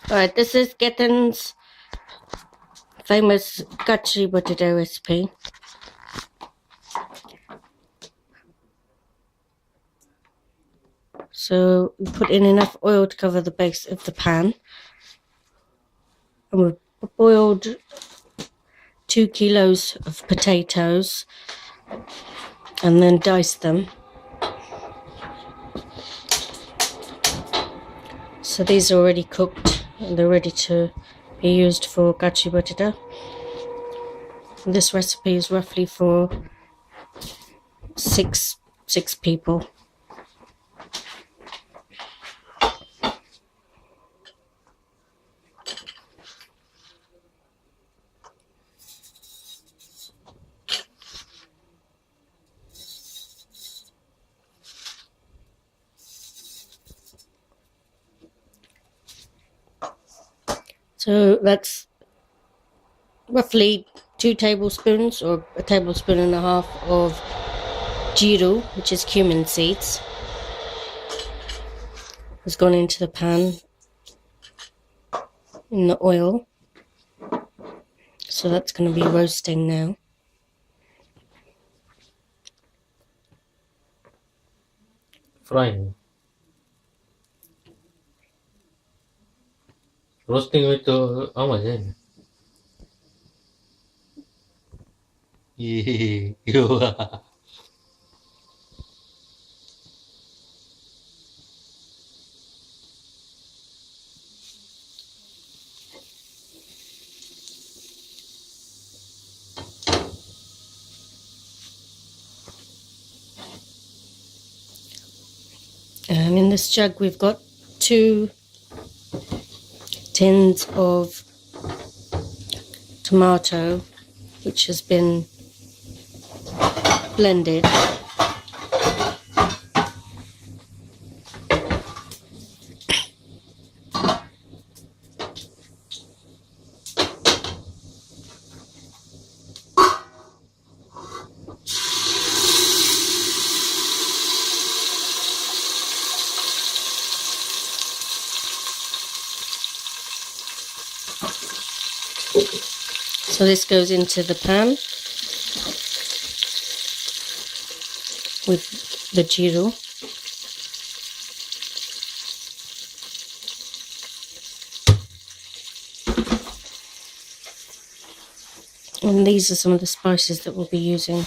Alright, this is Ketan's famous Kachri Bateta recipe. So we put in enough oil to cover the base of the pan. And we've boiled 2 kilos of potatoes and then diced them. So these are already cooked and they're ready to be used for Kachri Bateta. This recipe is roughly for six people. So that's roughly 2 tablespoons or a tablespoon and a half of jeeru, which is cumin seeds, has gone into the pan in the oil. So that's going to be roasting now. Frying. Roasting with how much? Yeah. And in this jug we've got 2 tins of tomato, which has been blended. So this goes into the pan with the jeeru. And these are some of the spices that we'll be using.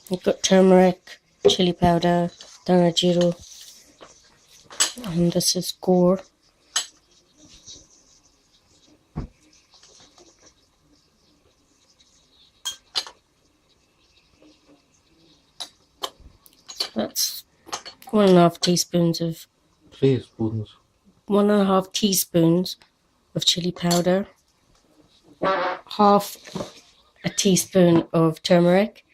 We've got turmeric, chili powder, dana jeeru, and this is gore. That's 1.5 teaspoons of 3 spoons. 1.5 teaspoons of chili powder, half a teaspoon of turmeric,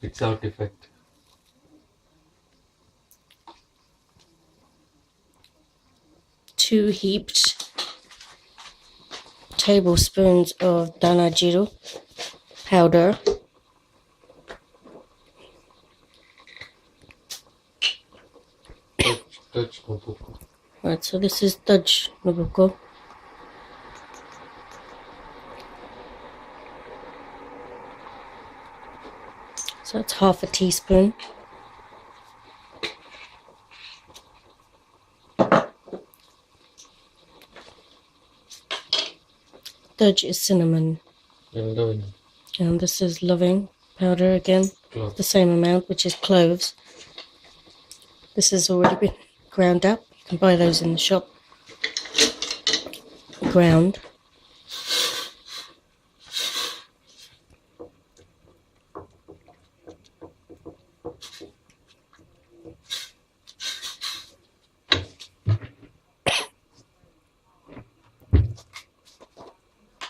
It's out effect. 2 heaped tablespoons of dana jeeru powder, Touch no cook. right, so this is Dutch Nabucco. So it's half a teaspoon. Dutch is cinnamon. And this is loving powder again. Clove. The same amount, which is cloves. This has already been ground up. You can buy those in the shop. Ground.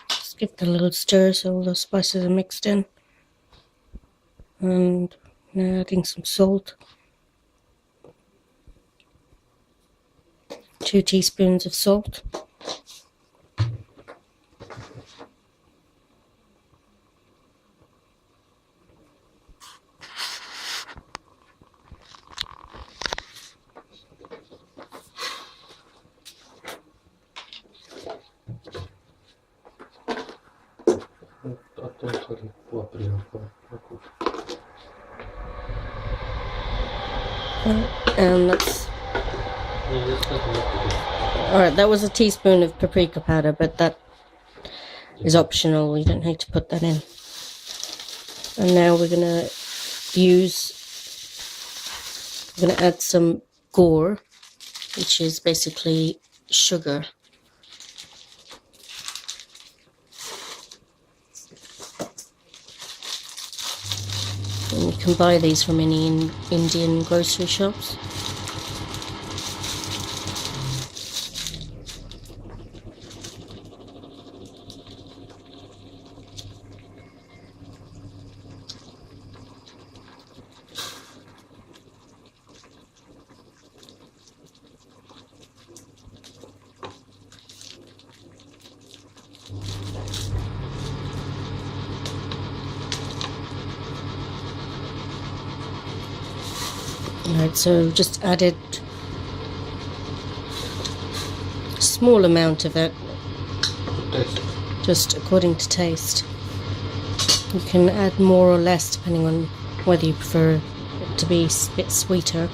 Just give it a little stir so all the spices are mixed in. And now adding some salt. 2 teaspoons of salt. Sorry, potato. And that's Yeah, just like that. all right. That was a teaspoon of paprika powder, but that is optional. You don't need to put that in. And now we're gonna add some gur, which is basically sugar. And you can buy these from any Indian grocery shops. Alright, so just added a small amount of it, Taste. just according to taste. You can add more or less depending on whether you prefer it to be a bit sweeter.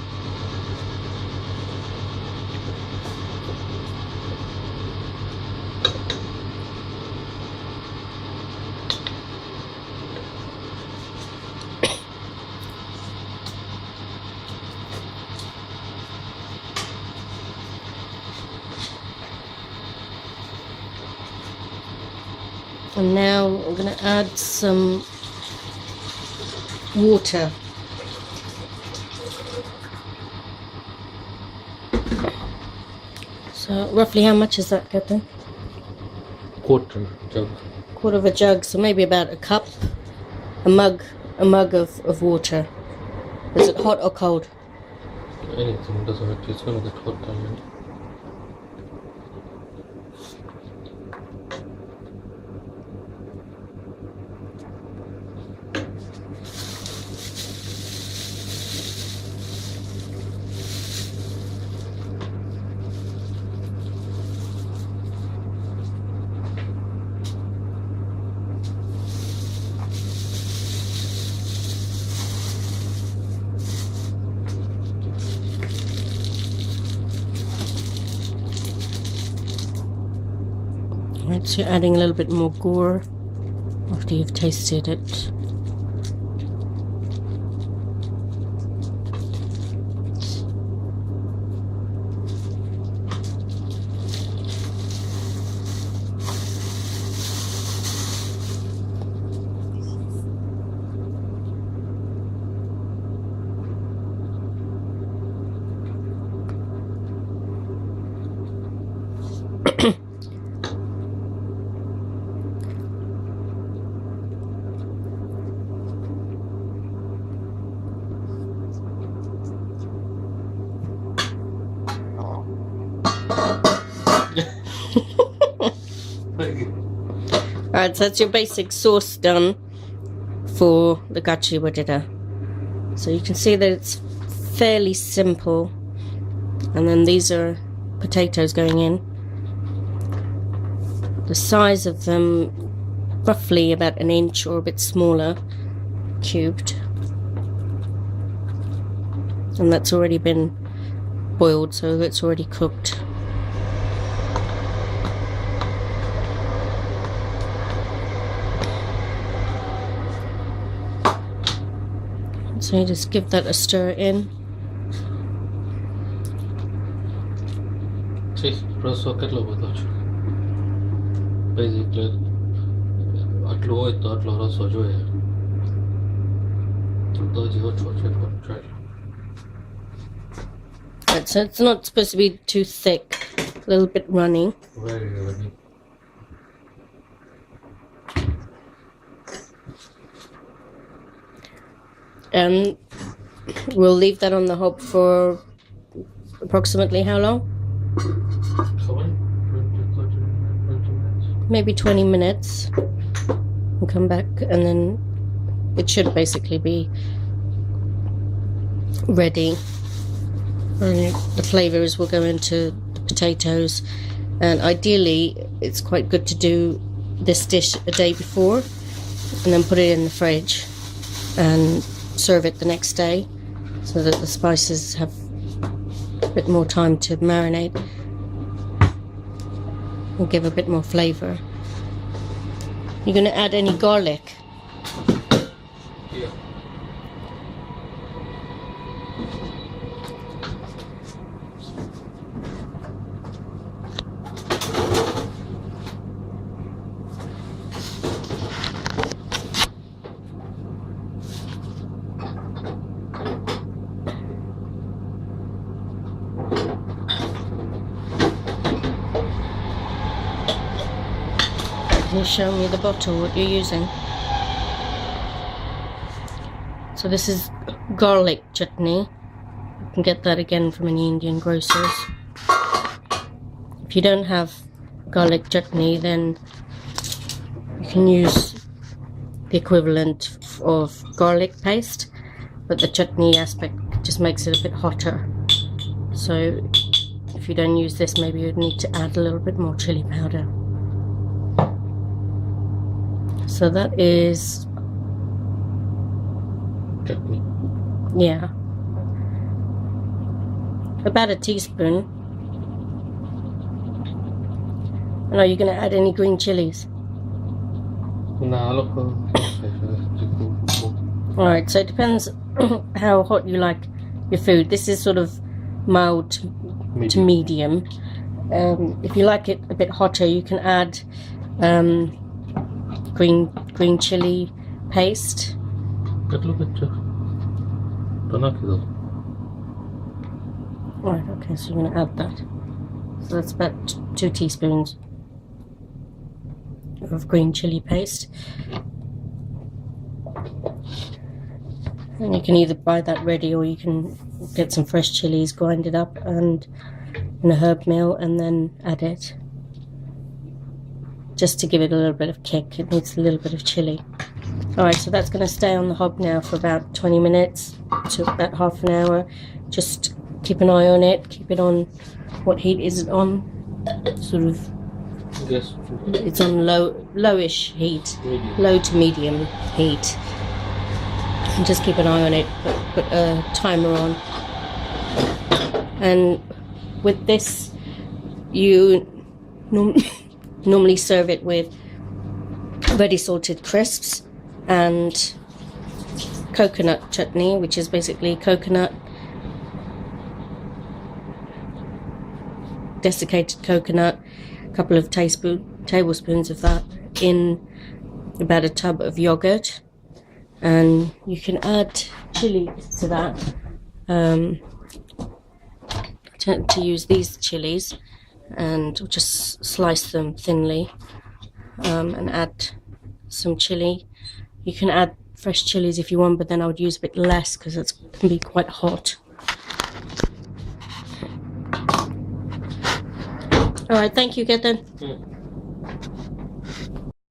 And now I'm going to add some water. So roughly how much is that, Captain? Quarter jug. Quarter of a jug, so maybe about a cup, a mug of water. Is it hot or cold? Anything doesn't matter. It's gonna get hot and Right, so you're adding a little bit more gur after you've tasted it. Alright, so that's your basic sauce done for the Kachri Bateta. So you can see that it's fairly simple. And then these are potatoes going in. The size of them, roughly about an inch or a bit smaller, cubed. And that's already been boiled, so it's already cooked. So you just give that a stir in. see, રસો કેટલો બધો છે basically આટલું હોય તો આટલો રસો જોઈએ તો હજી ઓછો છે પણ ચાલે. Right, so it's not supposed to be too thick, a little bit runny. Very runny. And we'll leave that on the hob for approximately how long? ખબર 20 minutes. Maybe 20 minutes. We'll come back and then it should basically be ready. And the flavors will go into the potatoes, and ideally it's quite good to do this dish a day before and then put it in the fridge and serve it the next day so that the spices have a bit more time to marinate and give a bit more flavour. You're going to add any garlic? Yeah. Can you show me the bottle, what you're using? So this is garlic chutney. You can get that again from any Indian grocers. If you don't have garlic chutney, then you can use the equivalent of garlic paste, but the chutney aspect just makes it a bit hotter. So if you don't use this, maybe you'd need to add a little bit more chili powder. So that is, Chutney. yeah, about a teaspoon. And are you going to add any green chilies? Alright, so it depends how hot you like your food. This is sort of mild to medium. If you like it a bit hotter, you can add green chili paste. Right, okay, so you're going to add that. So that's about 2 teaspoons of green chili paste. And you can either buy that ready, or you can get some fresh chilies, grind it up and in a herb mill, and then add it. Just to give it a little bit of kick, it needs a little bit of chili. Alright, so that's going to stay on the hob now for about 20 minutes to about half an hour. Just keep an eye on it, keep it on, what heat is it on? Sort of, Yes. it's on lowish heat, Medium. low to medium heat. And just keep an eye on it, put a timer on. And with this, you normally serve it with ready salted crisps and coconut chutney, which is basically coconut, desiccated coconut, a couple of tablespoons of that in about a tub of yogurt, and you can add chili to that. I tend to use these chilies and just slice them thinly and add some chili. You can add fresh chilies if you want, but then I would use a bit less because it can be quite hot. Alright, thank you, Ketan.